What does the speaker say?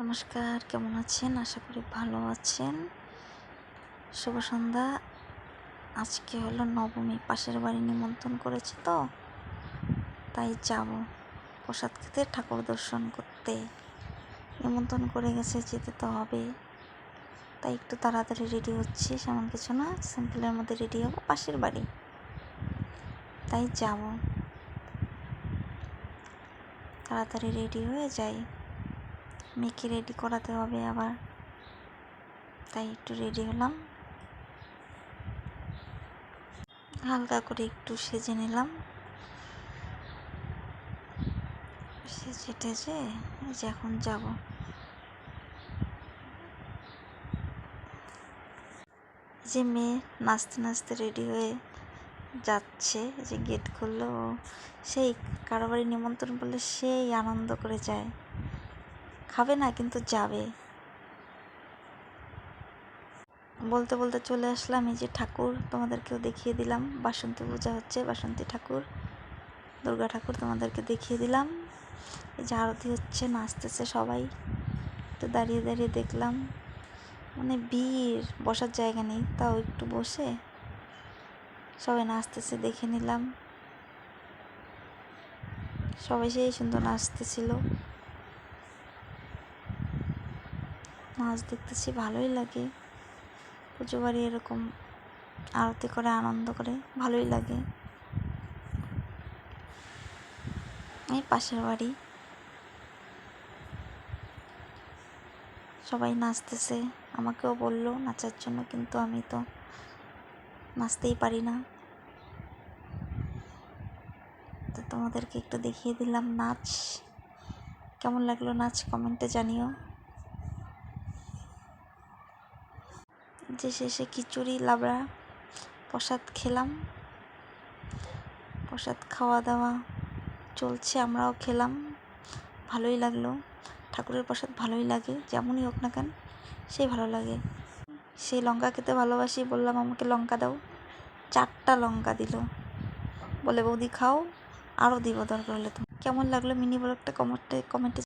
নমস্কার, কেমন আছেন? আশা করি ভালো আছেন। শুভ সন্ধ্যা। আজকে হলো নবমী, পাশের বাড়ি নিমন্ত্রণ করেছে তো, তাই যাব প্রসাদ খেতে, ঠাকুর দর্শন করতে। নিমন্ত্রণ করে গেছে, যেতে তো হবে, তাই একটু তাড়াতাড়ি রেডি হচ্ছি। সেমন কিছু না, সিম্পলের মধ্যে রেডি হবো, পাশের বাড়ি, তাই যাব। তাড়াতাড়ি রেডি হয়ে যাই, মেয়েকে রেডি করাতে হবে আবার, তাই একটু রেডি হলাম। হালকা করে একটু সেজে নিলাম, সেজে টেজে যে এখন যাব। যে মেয়ে নাচতে নাচতে রেডি হয়ে যাচ্ছে, যে গেট খুললো, সেই কারো বাড়ি নিমন্ত্রণ করলে সেই আনন্দ করে যায়। খাবে না কিন্তু যাবে। বলতে বলতে চলে আসলাম। এই যে ঠাকুর তোমাদেরকেও দেখিয়ে দিলাম, বাসন্তী পূজা হচ্ছে, বাসন্তী ঠাকুর, দুর্গা ঠাকুর তোমাদেরকে দেখিয়ে দিলাম। এই যে আরতি হচ্ছে, নাচতেছে সবাই, একটু দাঁড়িয়ে দাঁড়িয়ে দেখলাম। মানে ভিড়, বসার জায়গা নেই, তাও একটু বসে সবাই নাচতেছে দেখে নিলাম। সবাই সেই সুন্দর নাচতেছিল, নাচ দেখতেছি, ভালোই লাগে। পুজো বাড়ি এরকম আরতি করে, আনন্দ করে, ভালোই লাগে। এই পাশের বাড়ি সবাই নাচতেছে, আমাকেও বললো নাচার জন্য, কিন্তু আমি তো নাচতেই পারি না। তো তোমাদেরকে একটু দেখিয়ে দিলাম নাচ। কেমন লাগলো নাচ কমেন্টে জানিও। যে শেষে খিচুড়ি লাবড়া প্রসাদ খেলাম, প্রসাদ খাওয়া দাওয়া চলছে, আমরাও খেলাম, ভালোই লাগলো। ঠাকুরের প্রসাদ ভালোই লাগে, যেমনই হোক না কেন, সেই ভালো লাগে। সেই লঙ্কা খেতে ভালোবাসি, বললাম আমাকে লঙ্কা দাও, 4টা লঙ্কা দিল, বলে বৌদি খাও, আরও দিব দরকার হলে। তুমি কেমন লাগলো মিনি ব্লগটা কমেন্টে